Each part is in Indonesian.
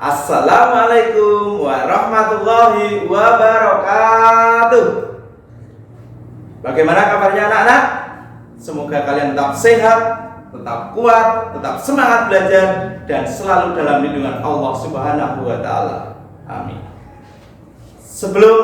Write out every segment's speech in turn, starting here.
Assalamualaikum warahmatullahi wabarakatuh. Bagaimana kabarnya anak-anak? Semoga kalian tetap sehat, tetap kuat, tetap semangat belajar, dan selalu dalam lindungan Allah Subhanahu wa Ta'ala. Amin. Sebelum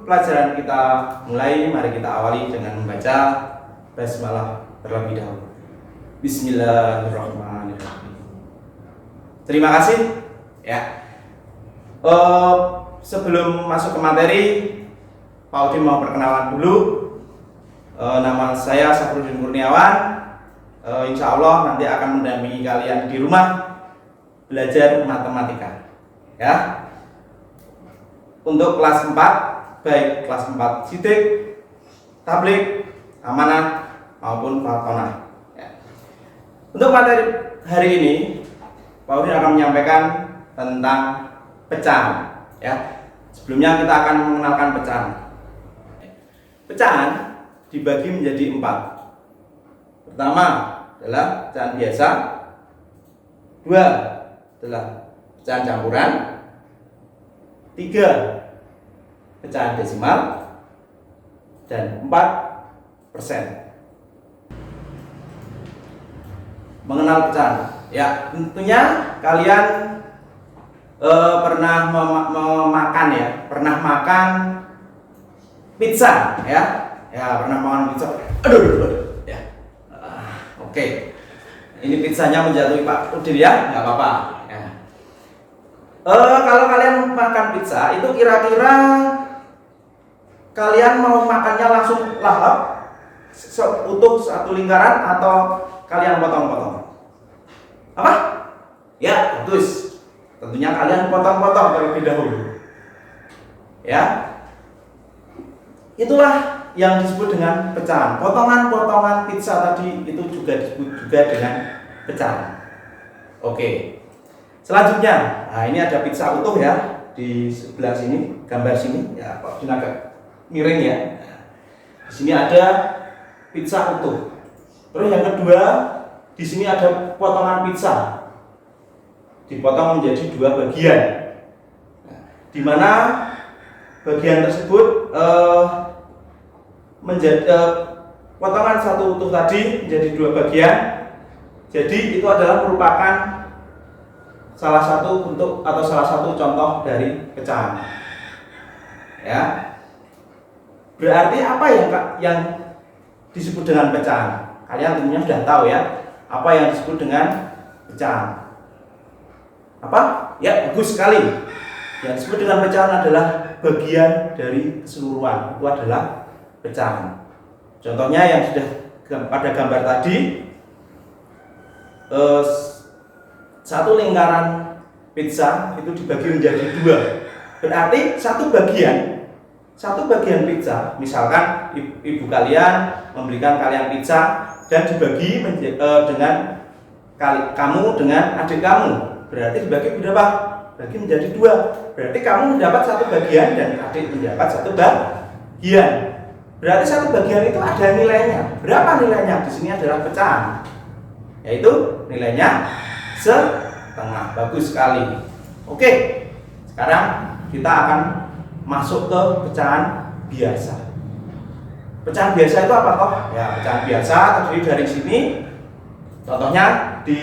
pelajaran kita mulai, mari kita awali dengan membaca basmalah terlebih dahulu. Bismillahirrahmanirrahim. Terima kasih. Ya. Sebelum masuk ke materi, Pak Udin mau perkenalan dulu. Nama saya Safruddin Kurniawan. Insya Allah nanti akan mendampingi kalian di rumah belajar matematika. Ya. Untuk kelas 4, baik kelas 4 sidik, tablik, amanah maupun fatonah. Ya. Untuk materi hari ini, Pak Udin akan menyampaikan tentang pecahan. Ya. Sebelumnya kita akan mengenalkan pecahan. Pecahan dibagi menjadi 4. Pertama adalah pecahan biasa, 2 adalah pecahan campuran, 3 pecahan desimal, dan 4%. Mengenal pecahan, ya tentunya kalian pernah memakan ya, pernah makan pizza ya, pernah makan pizza. Aduh, ya. Oke. Ini pizzanya menjatuhi Pak Udin ya, nggak apa-apa. Ya. Kalau kalian makan pizza itu kira-kira kalian mau makannya langsung lahap, utuh satu lingkaran, atau kalian potong-potong? Apa? Ya, bagus. Tentunya kalian potong-potong terlebih dahulu. Ya. Itulah yang disebut dengan pecahan. Potongan-potongan pizza tadi itu juga disebut juga dengan pecahan. Oke. Selanjutnya, nah ini ada pizza utuh ya di sebelah sini, gambar sini. Ya, Pak Udin agak miring ya. Di sini ada pizza utuh. Terus yang kedua, di sini ada potongan pizza. Dipotong menjadi 2 bagian. Nah, di mana bagian tersebut menjadi potongan satu utuh tadi menjadi 2 bagian. Jadi itu adalah merupakan salah satu bentuk atau salah satu contoh dari pecahan. Ya. Berarti apa yang disebut dengan pecahan? Kalian tentunya sudah tahu ya, apa yang disebut dengan pecahan. Apa? Ya, bagus sekali. Yang disebut dengan pecahan adalah bagian dari keseluruhan. Itu adalah pecahan. Contohnya yang sudah pada gambar tadi, satu lingkaran pizza itu dibagi menjadi 2. Berarti satu bagian pizza, misalkan ibu kalian memberikan kalian pizza dan dibagi dengan kamu dengan adik kamu. Berarti dibagi berapa? Bagi menjadi 2. Berarti kamu mendapat satu bagian dan adik mendapat satu bagian. Berarti satu bagian itu ada nilainya. Berapa nilainya? Di sini adalah pecahan. Yaitu nilainya setengah. Bagus sekali. Oke. Sekarang kita akan masuk ke pecahan biasa. Pecahan biasa itu apa toh? Ya, pecahan biasa terdiri dari sini. Contohnya di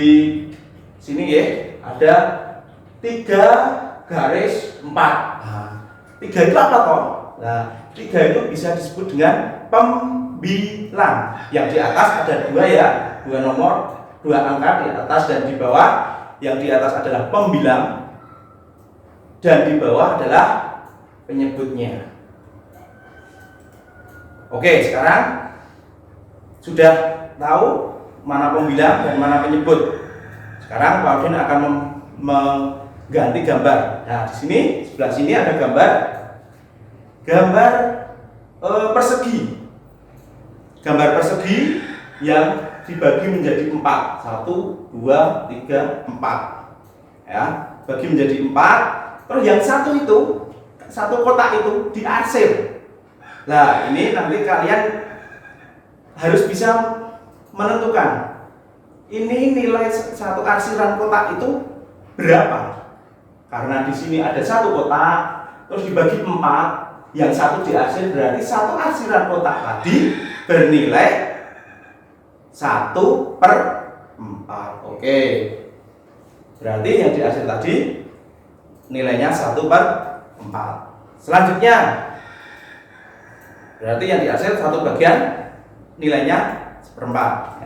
sini ya, ada 3 garis 4. Nah, 3 itu apa toh? Nah, 3 itu bisa disebut dengan pembilang. Yang di atas ada 2 ya, 2 nomor, 2 angka di atas dan di bawah. Yang di atas adalah pembilang dan di bawah adalah penyebutnya. Oke, sekarang sudah tahu mana pembilang dan mana penyebut. Sekarang Pak Udin akan mengganti gambar. Nah, di sini sebelah sini ada gambar persegi. Gambar persegi yang dibagi menjadi 4. 1, 2, 3, 4. Ya, bagi menjadi 4. Terus yang satu kotak itu diarsir. Nah, ini nanti kalian harus bisa menentukan ini nilai satu arsiran kotak itu berapa. Karena di sini ada satu kotak, terus dibagi 4, yang satu diarsir, berarti satu arsiran kotak tadi bernilai 1/4. Oke. Berarti yang diarsir tadi nilainya 1/4. Selanjutnya, berarti yang diarsir satu bagian nilainya 1/4.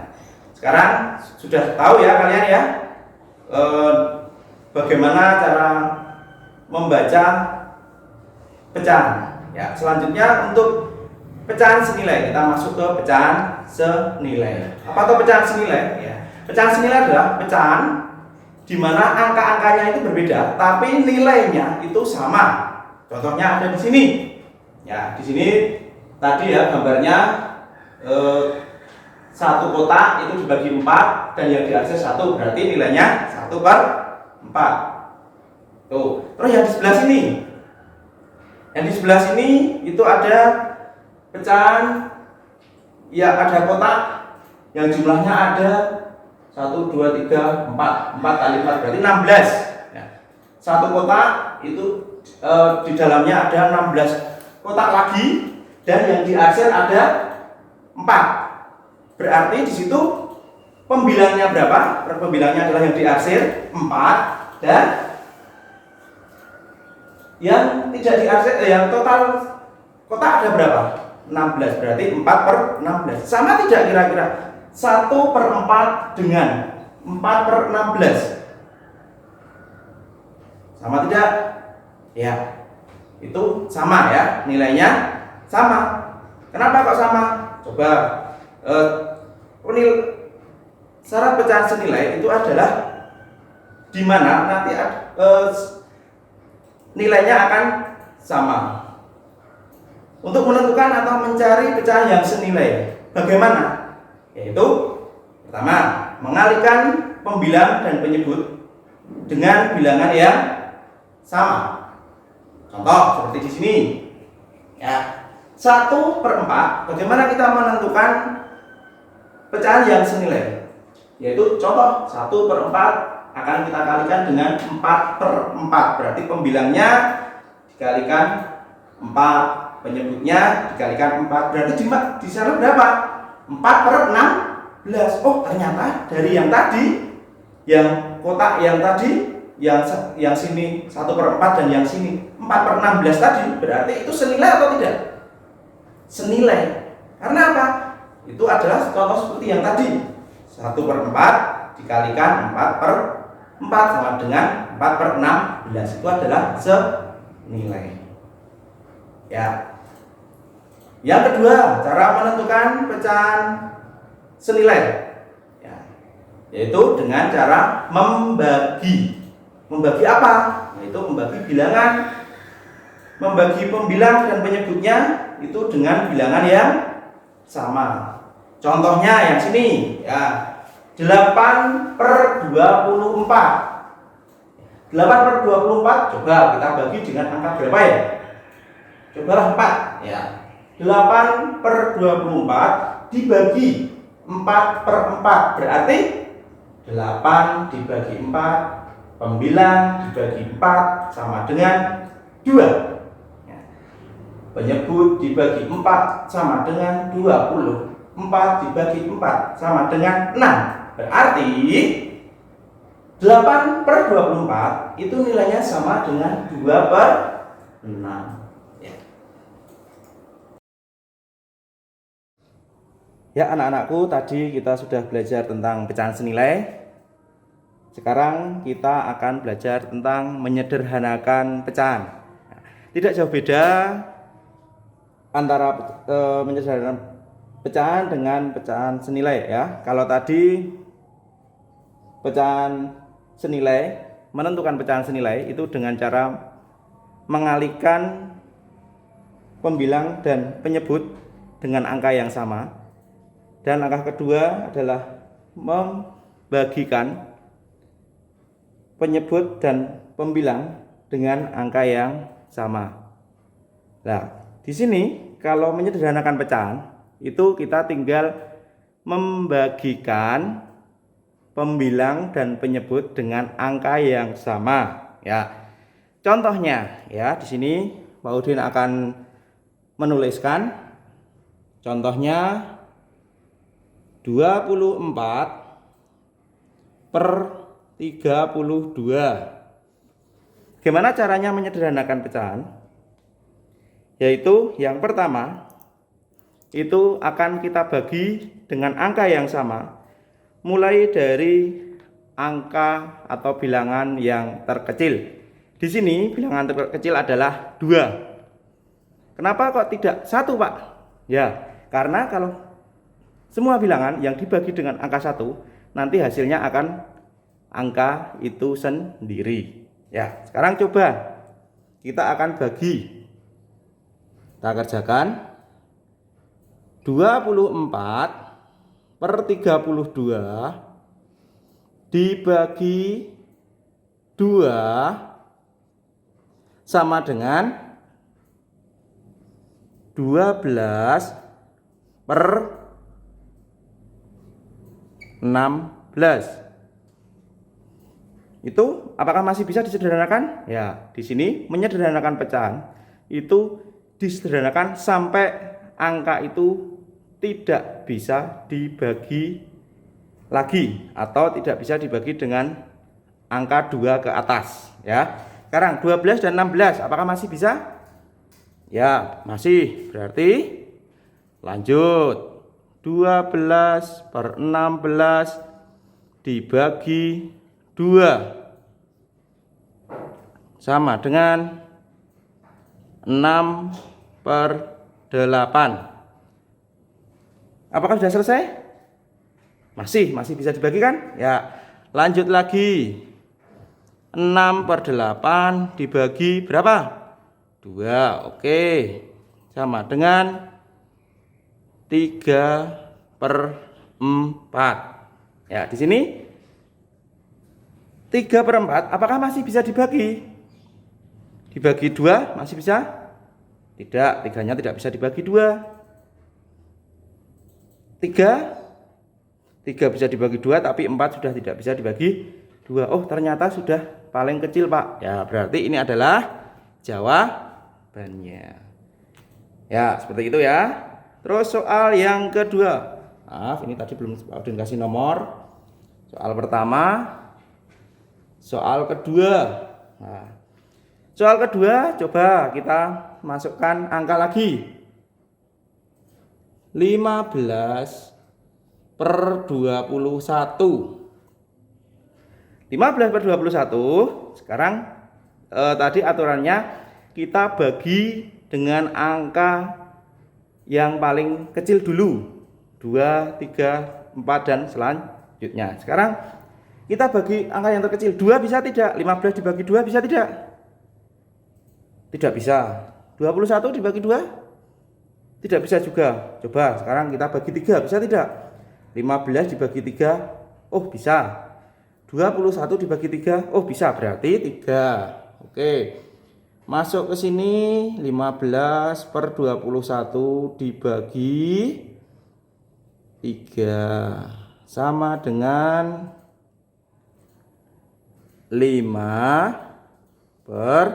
Sekarang sudah tahu ya kalian ya bagaimana cara membaca pecahan. Ya, selanjutnya untuk pecahan senilai, kita masuk ke pecahan senilai. Apa itu pecahan senilai? Ya, pecahan senilai adalah pecahan di mana angka-angkanya itu berbeda, tapi nilainya itu sama. Contohnya ada di sini. Ya, di sini tadi ya gambarnya satu kotak itu dibagi 4 dan yang diarsir 1, berarti nilainya 1/4. Tuh. Terus yang di sebelah sini. Yang di sebelah sini itu ada pecahan, ya ada kotak yang jumlahnya ada 1, 2, 3, 4. 4 kali 4 berarti 16. Ya. Satu kotak itu di dalamnya ada 16 kotak lagi dan yang diarsir ada 4. Berarti di situ pembilangnya berapa? Pembilangnya adalah yang diarsir 4 dan yang tidak diarsir, yang total kotak ada berapa? 16. Berarti 4/16. Sama tidak kira-kira? 1/4 dengan 4/16. Sama tidak? Ya, itu sama ya, nilainya sama. Kenapa kok sama? Coba syarat pecahan senilai itu adalah di mana nanti nilainya akan sama. Untuk menentukan atau mencari pecahan yang senilai, bagaimana? Yaitu pertama, mengalihkan pembilang dan penyebut dengan bilangan yang sama. Contoh seperti di sini. Ya, 1/4. Bagaimana kita menentukan pecahan yang senilai? Yaitu contoh 1/4 akan kita kalikan dengan 4/4. Berarti pembilangnya dikalikan 4, penyebutnya dikalikan 4. Berarti di sana berapa? 4/16. Oh, ternyata dari yang tadi, yang kotak yang tadi, yang sini 1/4 dan yang sini 4/16 tadi, berarti itu senilai atau tidak? Senilai. Karena apa? Itu adalah contoh seperti yang tadi. 1/4 dikalikan 4/4 sama dengan 4/16. Itu adalah senilai. Ya. Yang kedua, cara menentukan pecahan senilai, ya, yaitu dengan cara membagi. Membagi apa? Yaitu membagi bilangan. Membagi pembilang dan penyebutnya itu dengan bilangan yang sama. Contohnya yang sini, ya. 8/24. 8/24 coba kita bagi dengan angka berapa ya? Cobalah 4 ya. 8/24 dibagi 4/4 berarti 8 dibagi 4, pembilang dibagi 4 sama dengan 2. Ya. Penyebut dibagi 4 sama dengan 20. 4 dibagi 4 sama dengan 6. Berarti 8/24 itu nilainya sama dengan 2/6. Ya anak-anakku, tadi kita sudah belajar tentang pecahan senilai. Sekarang kita akan belajar tentang menyederhanakan pecahan. Tidak jauh beda antara menyederhanakan pecahan dengan pecahan senilai ya. Kalau tadi pecahan senilai, menentukan pecahan senilai itu dengan cara mengalihkan pembilang dan penyebut dengan angka yang sama. Dan langkah kedua adalah membagikan penyebut dan pembilang dengan angka yang sama. Nah, di sini kalau menyederhanakan pecahan itu kita tinggal membagikan pembilang dan penyebut dengan angka yang sama ya. Contohnya ya, di sini Pak Udin akan menuliskan contohnya 24 per 32. Gimana caranya menyederhanakan pecahan? Yaitu yang pertama itu akan kita bagi dengan angka yang sama, mulai dari angka atau bilangan yang terkecil. Di sini bilangan terkecil adalah 2. Kenapa kok tidak 1, Pak? Ya, karena kalau semua bilangan yang dibagi dengan angka 1, nanti hasilnya akan angka itu sendiri. Ya, sekarang coba kita akan bagi. Kita kerjakan 24 per 32 dibagi 2 sama dengan 12 per 16. Itu apakah masih bisa disederhanakan? Ya, di sini menyederhanakan pecahan itu disederhanakan sampai angka itu tidak bisa dibagi lagi atau tidak bisa dibagi dengan angka 2 ke atas ya. Sekarang 12 dan 16 apakah masih bisa? Ya, masih. Berarti lanjut. 12 per 16 dibagi 2 sama dengan 6 per 8. Apakah sudah selesai? Masih bisa dibagi kan? Ya, lanjut lagi. 6 per 8 dibagi berapa? 2. Oke. Sama dengan 3 per 4. Ya, di sini 3 per 4 apakah masih bisa dibagi? Dibagi 2 masih bisa? Tidak, 3-nya tidak bisa dibagi 2. 3 bisa dibagi 2, tapi 4 sudah tidak bisa dibagi 2. Oh, ternyata sudah paling kecil, Pak. Ya, berarti ini adalah jawabannya. Ya, seperti itu ya. Terus soal yang kedua. Maaf, ini tadi belum Pak Udin kasih nomor. Soal pertama, soal kedua. Nah, soal kedua coba kita masukkan angka lagi. 15 per 21. 15 per 21. Sekarang tadi aturannya kita bagi dengan angka yang paling kecil dulu. 2, 3, 4 dan selanjutnya. Sekarang kita bagi angka yang terkecil. 2 bisa tidak? 15 dibagi 2 bisa tidak? Tidak bisa. 21 dibagi 2? Tidak bisa juga. Coba sekarang kita bagi 3, bisa tidak? 15 dibagi 3, oh bisa. 21 dibagi 3, oh bisa, berarti 3. Oke. Masuk ke sini 15 per 21 dibagi 3 sama dengan 5 per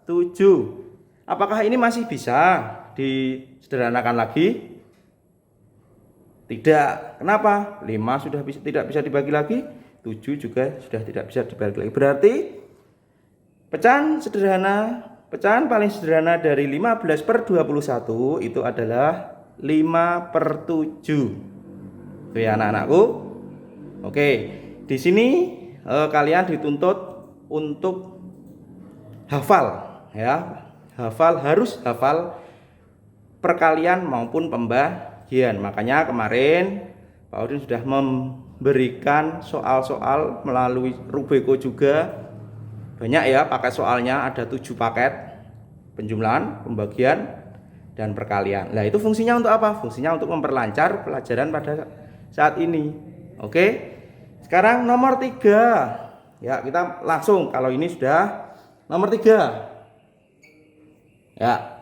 7. Apakah ini masih bisa disederhanakan lagi? Tidak. Kenapa? 5 sudah tidak bisa dibagi lagi, 7 juga sudah tidak bisa dibagi lagi. Berarti pecahan paling sederhana dari 15 per 21 itu adalah 5 per 7. Oke ya anak-anakku. Oke, di sini kalian dituntut untuk hafal ya. Harus hafal perkalian maupun pembagian. Makanya kemarin Pak Udin sudah memberikan soal-soal melalui Rubeko juga. Banyak ya pakai soalnya, ada 7 paket penjumlahan, pembagian, dan perkalian. Nah itu fungsinya untuk apa? Fungsinya untuk memperlancar pelajaran pada saat ini. Oke. Sekarang nomor 3. Ya, kita langsung kalau ini sudah nomor 3. Ya.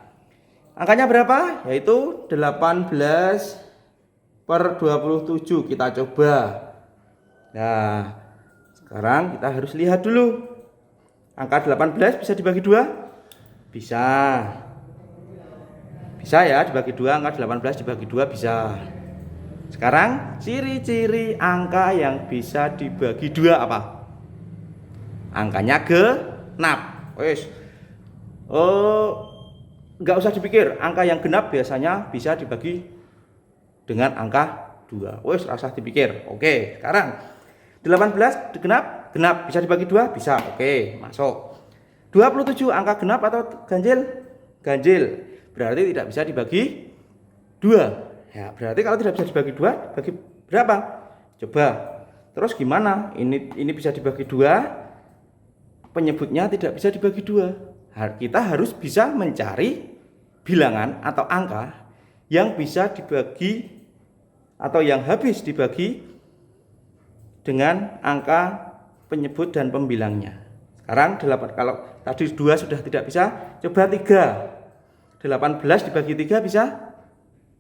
Angkanya berapa? Yaitu 18 per 27. Kita coba. Nah, sekarang kita harus lihat dulu. Angka 18 bisa dibagi 2? Bisa. Bisa ya, dibagi 2, angka 18 dibagi 2 bisa. Sekarang ciri-ciri angka yang bisa dibagi 2 apa? Angkanya genap. Wes. Enggak usah dipikir, angka yang genap biasanya bisa dibagi dengan angka 2. Wes, rasa dipikir. Oke, sekarang 18 genap, genap bisa dibagi 2? Bisa. Oke, masuk. 27 angka genap atau ganjil? Ganjil. Berarti tidak bisa dibagi 2. Ya, berarti kalau tidak bisa dibagi 2, bagi berapa? Coba. Terus gimana? Ini bisa dibagi 2. Penyebutnya tidak bisa dibagi 2. Kita harus bisa mencari bilangan atau angka yang bisa dibagi atau yang habis dibagi dengan angka penyebut dan pembilangnya. Sekarang 8, kalau tadi 2 sudah tidak bisa, coba 3. 18 dibagi 3 bisa?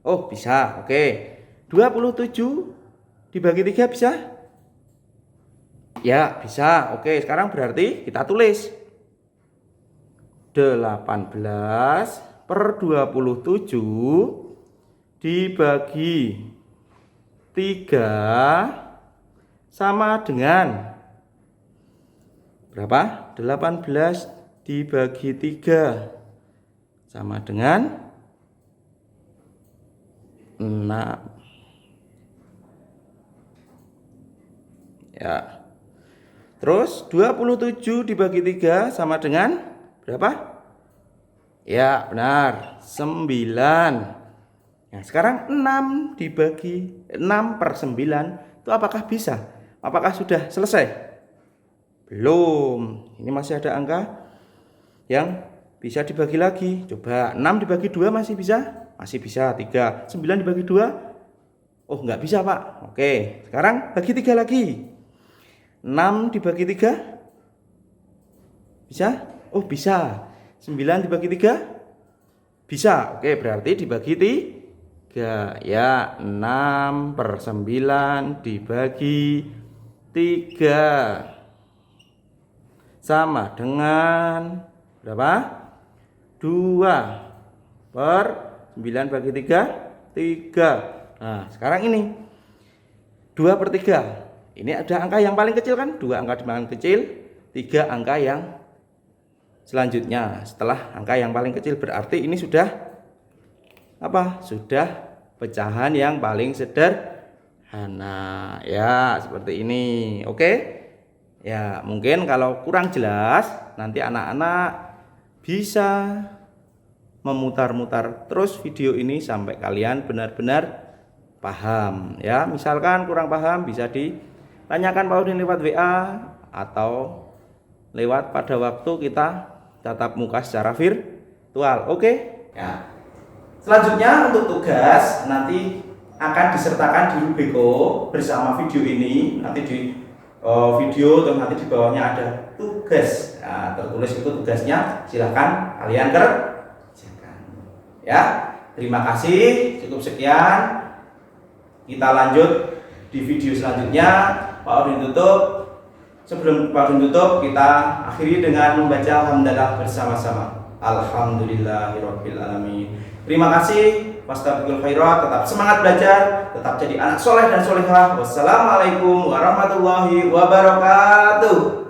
Oh, bisa. Oke. 27 dibagi 3 bisa? Ya, bisa. Oke, sekarang berarti kita tulis 18 per 27 dibagi 3 sama dengan berapa? 18 dibagi 3 sama dengan 6. Ya. Terus 27 dibagi 3 sama dengan berapa? Ya, benar. 9. Nah, sekarang 6 dibagi 6 per 9 itu apakah bisa? Apakah sudah selesai? Belum. Ini masih ada angka yang bisa dibagi lagi. Coba 6 dibagi 2 masih bisa? Masih bisa. 3. 9 dibagi 2? Oh, enggak bisa, Pak. Oke, sekarang bagi 3 lagi. 6 dibagi 3? Bisa? Oh, bisa. 9 dibagi 3? Bisa. Oke, berarti dibagi 3. Ya, 6 per 9 dibagi 3 sama dengan berapa? 2 per 9 bagi 3? 3. Nah, sekarang ini 2 per 3. Ini ada angka yang paling kecil kan? 2 angka yang paling kecil, 3 angka yang selanjutnya. Setelah angka yang paling kecil berarti ini sudah apa? Sudah pecahan yang paling sederhana. Ya, seperti ini. Oke? Ya, mungkin kalau kurang jelas nanti anak-anak bisa memutar-mutar terus video ini sampai kalian benar-benar paham. Ya, misalkan kurang paham bisa ditanyakan Pak Udin lewat WA atau lewat pada waktu kita tatap muka secara virtual. Oke? Ya. Selanjutnya untuk tugas nanti akan disertakan di Rubeko bersama video ini. Nanti di video atau nanti di bawahnya ada tugas. Nah, tertulis itu tugasnya. Silahkan kalian kerjakan. Ya. Terima kasih. Cukup sekian. Kita lanjut di video selanjutnya. Pak Udin tutup. Sebelum Pak Udin tutup, kita akhiri dengan membaca hamdalah bersama-sama. Alhamdulillahirabbil alamin. Terima kasih. Fastabiqul khairat. Tetap semangat belajar, tetap jadi anak soleh dan solehah. Wassalamualaikum warahmatullahi wabarakatuh.